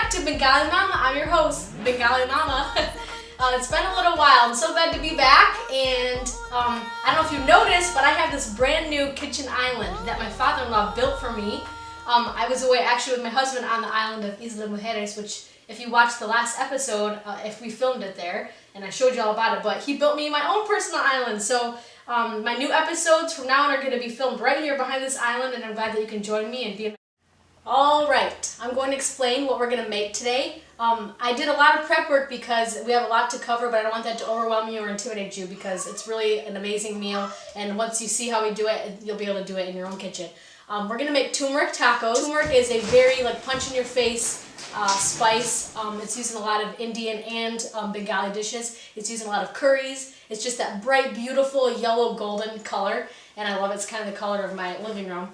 back to Bengali Mama. I'm your host, Bengali Mama. It's been a little while. I'm so glad to be back, and I don't know if you noticed, but I have this brand new kitchen island that my father-in-law built for me. I was away actually with my husband on the island of Isla Mujeres, which if you watched the last episode, if we filmed it there, and I showed you all about it, but he built me my own personal island. So my new episodes from now on are going to be filmed right here behind this island, and I'm glad that you can join me and be. Alright, I'm going to explain what we're going to make today. I did a lot of prep work because we have a lot to cover, but I don't want that to overwhelm you or intimidate you because it's really an amazing meal, and once you see how we do it, you'll be able to do it in your own kitchen. We're going to make turmeric tacos. Turmeric is a very punch-in-your-face spice. It's used in a lot of Indian and Bengali dishes. It's used in a lot of curries. It's just that bright, beautiful, yellow, golden color, and I love it. It's kind of the color of my living room.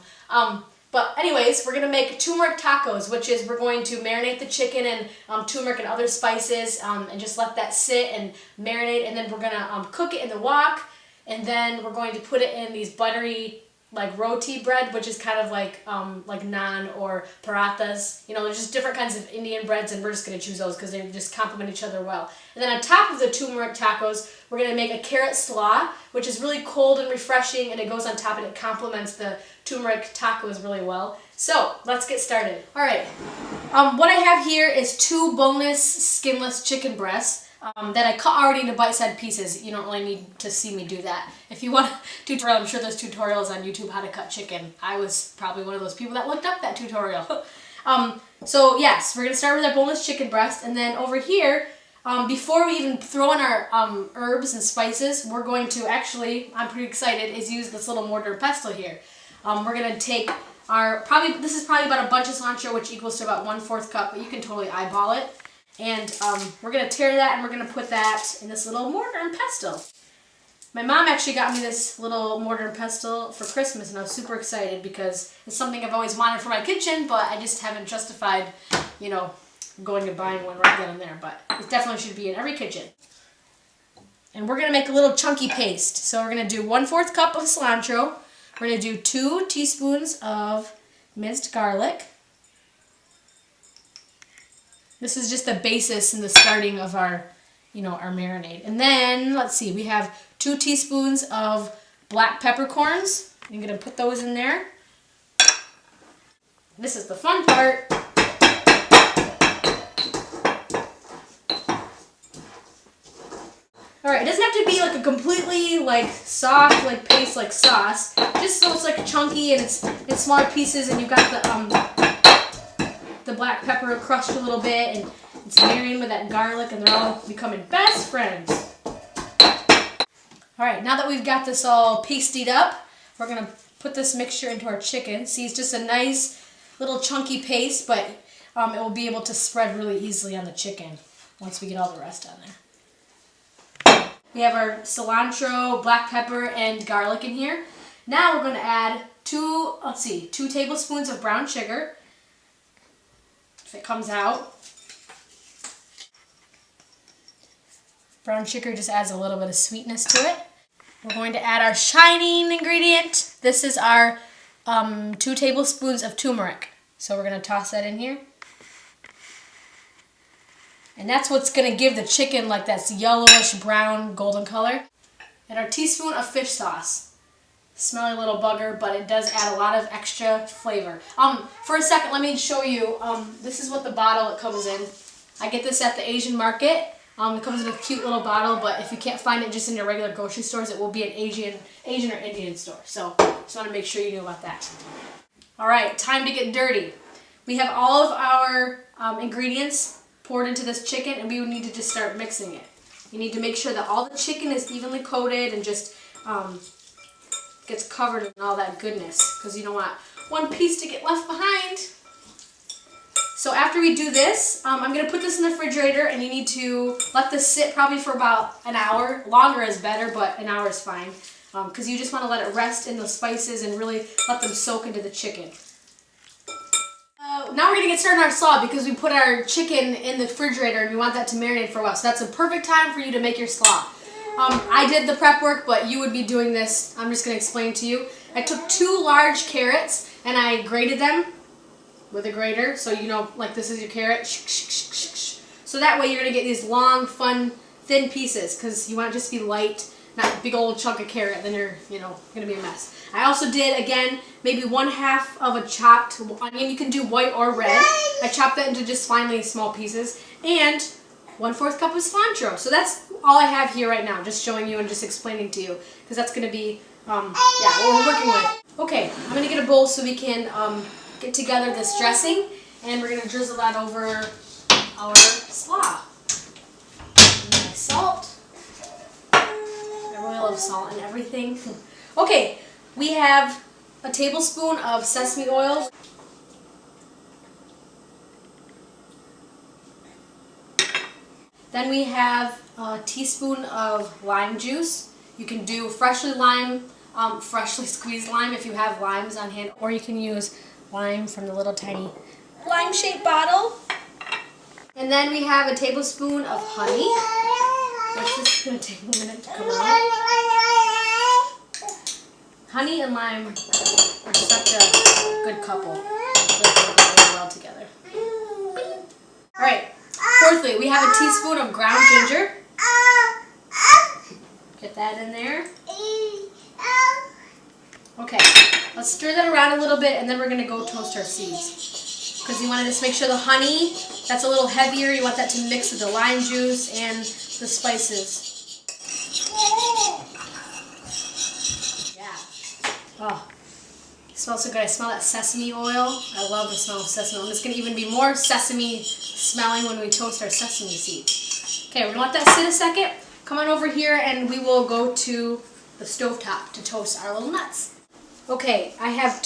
But anyways, we're going to make turmeric tacos, which is we're going to marinate the chicken in turmeric and other spices and just let that sit and marinate, and then we're going to cook it in the wok, and then we're going to put it in these buttery roti bread, which is kind of like naan or parathas. You know, there's just different kinds of Indian breads, and we're just going to choose those because they just complement each other well. And then on top of the turmeric tacos, we're going to make a carrot slaw, which is really cold and refreshing, and it goes on top and it complements the turmeric tacos really well. So let's get started. All right, what I have here is 2 boneless, skinless chicken breasts. That I cut already into bite-sized pieces. You don't really need to see me do that. If you want a tutorial, I'm sure there's tutorials on YouTube how to cut chicken. I was probably one of those people that looked up that tutorial. So yes, we're going to start with our boneless chicken breast, and then over here, before we even throw in our herbs and spices, we're going to actually, I'm pretty excited, is use this little mortar and pestle here. We're going to take our, this is probably about a bunch of cilantro, which equals to about 1/4 cup, but you can totally eyeball it. And we're going to tear that, and we're going to put that in this little mortar and pestle. My mom actually got me this little mortar and pestle for Christmas, and I was super excited because it's something I've always wanted for my kitchen, but I just haven't justified, you know, going and buying one right then and there. But it definitely should be in every kitchen. And we're going to make a little chunky paste. So we're going to do 1/4 cup of cilantro. We're going to do 2 teaspoons of minced garlic. This is just the basis and the starting of our, our marinade. And then, let's see, we have 2 teaspoons of black peppercorns. I'm going to put those in there. This is the fun part. Alright, it doesn't have to be a completely soft paste like sauce. Just so it's chunky and it's in smaller pieces, and you've got the black pepper crushed a little bit, and it's marrying with that garlic, and they're all becoming best friends. Alright, now that we've got this all pasted up, we're going to put this mixture into our chicken. See, it's just a nice little chunky paste, but it will be able to spread really easily on the chicken once we get all the rest on there. We have our cilantro, black pepper, and garlic in here. Now we're going to add 2 tablespoons of brown sugar. If it comes out. Brown sugar just adds a little bit of sweetness to it. We're going to add our shining ingredient. This is our 2 tablespoons of turmeric. So we're going to toss that in here. And that's what's going to give the chicken that yellowish brown golden color. And our teaspoon of fish sauce. Smelly little bugger, but it does add a lot of extra flavor. For a second, let me show you. This is what the bottle it comes in. I get this at the Asian market. It comes in a cute little bottle, but if you can't find it just in your regular grocery stores, it will be an Asian or Indian store. So just want to make sure you knew about that. All right, time to get dirty. We have all of our ingredients poured into this chicken, and we would need to just start mixing it. You need to make sure that all the chicken is evenly coated and just gets covered in all that goodness, because you don't want one piece to get left behind. So after we do this, I'm going to put this in the refrigerator, and you need to let this sit probably for about an hour. Longer is better, but an hour is fine, because you just want to let it rest in the spices and really let them soak into the chicken. Now we're going to get started on our slaw, because we put our chicken in the refrigerator and we want that to marinate for a while. So that's a perfect time for you to make your slaw. I did the prep work, but you would be doing this. I'm just going to explain to you. I took 2 large carrots and I grated them with a grater. So you know, like this is your carrot. So that way you're going to get these long, fun, thin pieces because you want it just to be light, not a big old chunk of carrot. Then you're, you know, going to be a mess. I also did, again, maybe 1/2 of a chopped onion. You can do white or red. I chopped that into just finely small pieces. And 1/4 cup of cilantro. So that's all I have here right now, just showing you and just explaining to you because that's going to be, yeah, what we're working with. Okay, I'm going to get a bowl so we can get together this dressing, and we're going to drizzle that over our slaw. My salt. I really love salt and everything. Okay, we have a tablespoon of sesame oil. Then we have a teaspoon of lime juice. You can do freshly squeezed lime if you have limes on hand, or you can use lime from the little tiny lime-shaped bottle. And then we have a tablespoon of honey. This is going to take a minute to come out. Honey and lime are such a good couple. They go really well together. Alright, fourthly, we have a teaspoon of ground ginger. Get that in there. Okay, let's stir that around a little bit and then we're going to go toast our seeds. Because you want to just make sure the honey, that's a little heavier, you want that to mix with the lime juice and the spices. Yeah. Oh, it smells so good. I smell that sesame oil. I love the smell of sesame oil. It's going to even be more sesame smelling when we toast our sesame seeds. Okay, we're going to let that sit a second. Come on over here and we will go to the stovetop to toast our little nuts. Okay, I have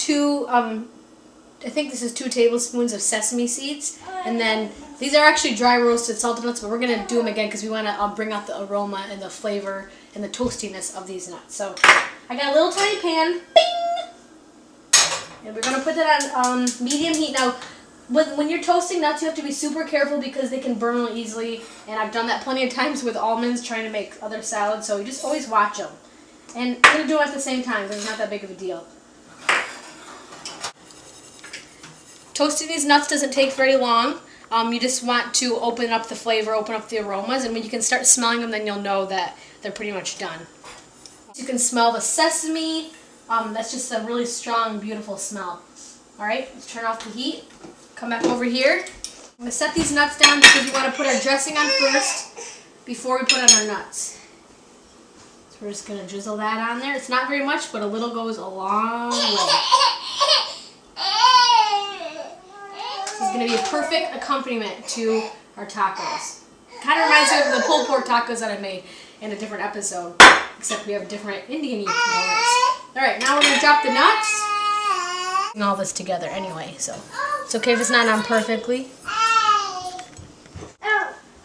I think this is 2 tablespoons of sesame seeds, and then these are actually dry roasted salted nuts, but we're going to do them again because we want to bring out the aroma and the flavor and the toastiness of these nuts. So I got a little tiny pan, bing! And we're going to put that on medium heat. Now, when you're toasting nuts, you have to be super careful because they can burn really easily, and I've done that plenty of times with almonds trying to make other salads, so you just always watch them. And I'm going to do them at the same time, but it's not that big of a deal. Toasting these nuts doesn't take very long. You just want to open up the flavor, open up the aromas, and when you can start smelling them, then you'll know that they're pretty much done. You can smell the sesame. That's just a really strong, beautiful smell. Alright, let's turn off the heat. Come back over here. I'm going to set these nuts down because we want to put our dressing on first before we put on our nuts. We're just going to drizzle that on there. It's not very much, but a little goes a long way. This is going to be a perfect accompaniment to our tacos. Kind of reminds me of the pulled pork tacos that I made in a different episode, except we have different Indian components. Alright, now we're going to drop the nuts. And all this together anyway, so it's okay if it's not on perfectly.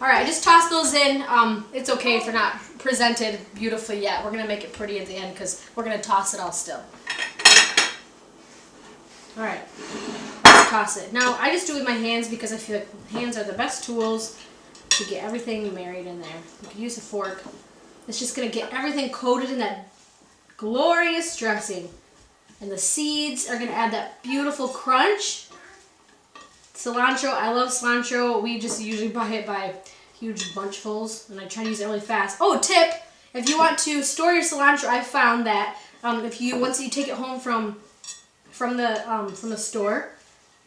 Alright, I just tossed those in. It's okay if they're not presented beautifully yet. We're going to make it pretty at the end because we're going to toss it all still. Alright, let's toss it. Now, I just do it with my hands because I feel like hands are the best tools to get everything married in there. You can use a fork. It's just going to get everything coated in that glorious dressing. And the seeds are going to add that beautiful crunch. Cilantro, I love cilantro. We just usually buy it by huge bunchfuls, and I try to use it really fast. Oh, tip! If you want to store your cilantro, I found that once you take it home from the store,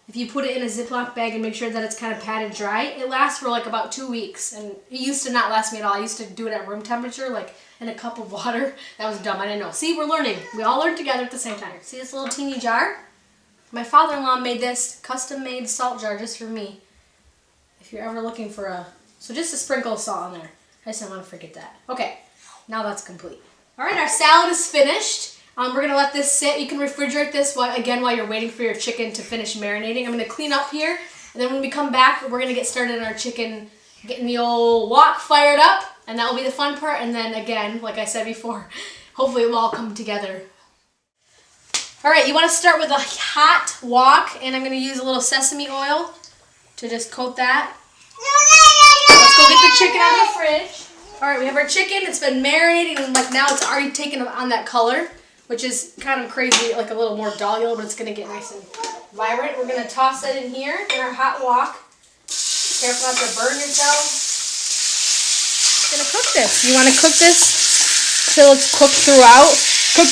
if you put it in a Ziploc bag and make sure that it's kind of padded dry, it lasts for like about 2 weeks. And it used to not last me at all. I used to do it at room temperature, like in a cup of water. That was dumb. I didn't know. See, we're learning. We all learn together at the same time. See this little teeny jar? My father-in-law made this custom-made salt jar just for me. If you're ever looking for a... So just a sprinkle of salt on there. I just didn't want to forget that. Okay, now that's complete. All right, our salad is finished. We're going to let this sit. You can refrigerate this while you're waiting for your chicken to finish marinating. I'm going to clean up here, and then when we come back, we're going to get started on our chicken, getting the old wok fired up, and that will be the fun part. And then again, like I said before, hopefully it will all come together. All right, you want to start with a hot wok, and I'm going to use a little sesame oil to just coat that. Let's go get the chicken out of the fridge. All right, we have our chicken. It's been marinating, and like now it's already taken on that color, which is kind of crazy, like a little more dull yellow, but it's going to get nice and vibrant. We're going to toss it in here in our hot wok. Careful not to burn yourself. We're going to cook this. You want to cook this till it's cooked throughout. Cook.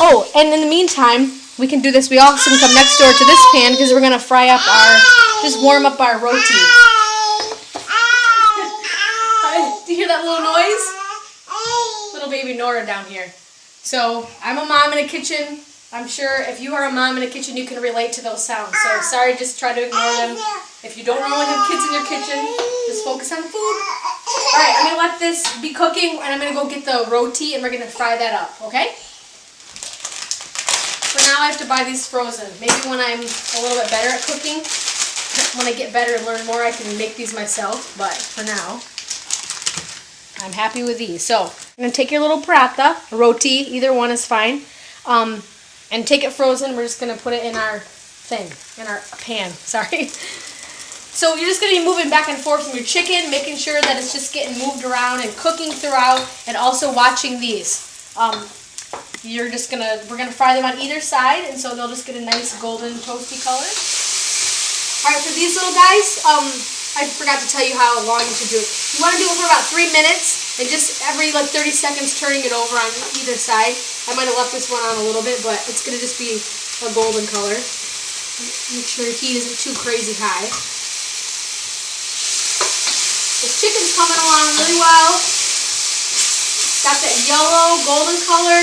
Oh, and in the meantime, we can do this. We also can come next door to this pan because we're going to fry up just warm up our roti. Do you hear that little noise? Little baby Nora down here. So, I'm a mom in a kitchen. I'm sure if you are a mom in a kitchen, you can relate to those sounds. So, sorry, just try to ignore them. If you don't normally have kids in your kitchen, just focus on the food. Alright, I'm going to let this be cooking, and I'm going to go get the roti, and we're going to fry that up, okay? For now, I have to buy these frozen. Maybe when I'm a little bit better at cooking, when I get better and learn more, I can make these myself. But for now, I'm happy with these. So, I'm going to take your little paratha, roti, either one is fine, and take it frozen. We're just going to put it in our thing, in our pan, sorry. So you're just going to be moving back and forth from your chicken, making sure that it's just getting moved around and cooking throughout, and also watching these. We're gonna fry them on either side, and so they'll just get a nice golden toasty color. All right, for these little guys, I forgot to tell you how long you should do it. You want to do it for about 3 minutes, and just every 30 seconds turning it over on either side. I might have left this one on a little bit, but it's gonna just be a golden color. Make sure the heat isn't too crazy high. This chicken's coming along really well. Got that yellow, golden color.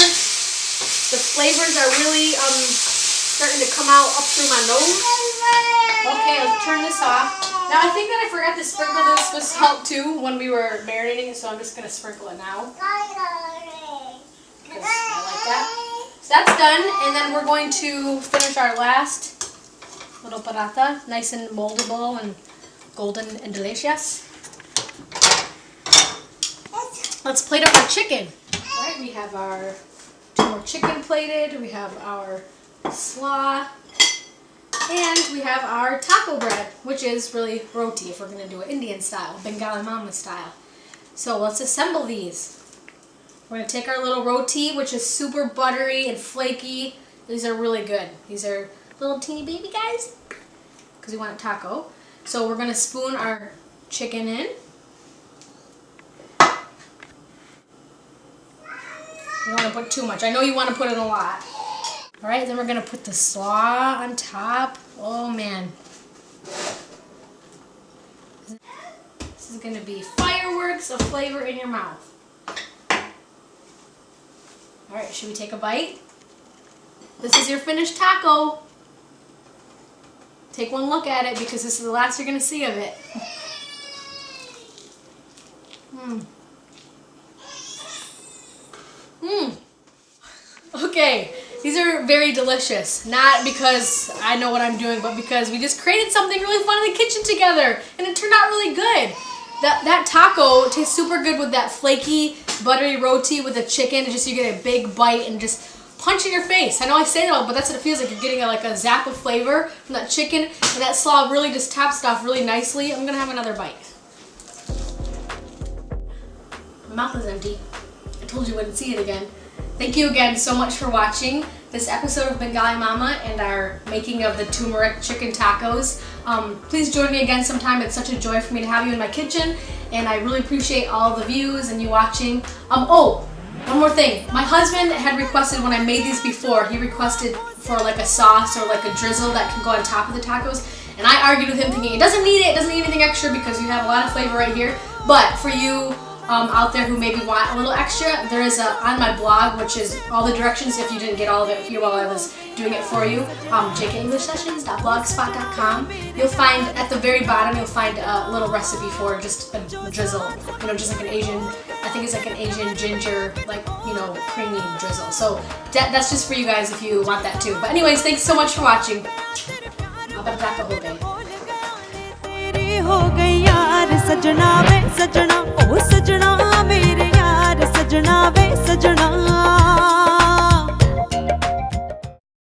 The flavors are really starting to come out up through my nose. Okay, let's turn this off. Now, I think that I forgot to sprinkle this with salt too when we were marinating, so I'm just going to sprinkle it now. Because I like that. So that's done, and then we're going to finish our last little paratha. Nice and moldable and golden and delicious. Let's plate up our chicken. All right, we have our 2 more chicken plated. We have our slaw. And we have our taco bread, which is really roti if we're going to do it Indian style, Bengali Mama style. So let's assemble these. We're going to take our little roti, which is super buttery and flaky. These are really good. These are little teeny baby guys because we want a taco. So we're going to spoon our chicken in. You don't want to put too much. I know you want to put in a lot. Alright, then we're going to put the slaw on top. Oh man. This is going to be fireworks of flavor in your mouth. Alright, should we take a bite? This is your finished taco. Take one look at it because this is the last you're going to see of it. Okay, these are very delicious. Not because I know what I'm doing, but because we just created something really fun in the kitchen together, and it turned out really good. That taco tastes super good with that flaky, buttery roti with the chicken, and just you get a big bite and just punch in your face. I know I say that, but that's what it feels like. You're getting a zap of flavor from that chicken, and that slaw really just tops it off really nicely. I'm gonna have another bite. My mouth is empty. I told you I wouldn't see it again. Thank you again so much for watching this episode of Bengali Mama and our making of the turmeric chicken tacos. Please join me again sometime. It's such a joy for me to have you in my kitchen, and I really appreciate all the views and you watching. Oh, one more thing. My husband had requested when I made these before, he requested for a sauce or a drizzle that can go on top of the tacos, and I argued with him thinking it doesn't need anything extra because you have a lot of flavor right here. But for you out there who maybe want a little extra, there is on my blog, which is all the directions if you didn't get all of it here while I was doing it for you, jkenglishsessions.blogspot.com. You'll find at the very bottom, you'll find a little recipe for just a drizzle, just like an Asian, I think it's like an Asian ginger, creamy drizzle. So that's just for you guys if you want that too. But anyways, thanks so much for watching. I'll be back a whole day. हो गई यार सजना वे सजना ओ सजना मेरे यार सजना वे सजना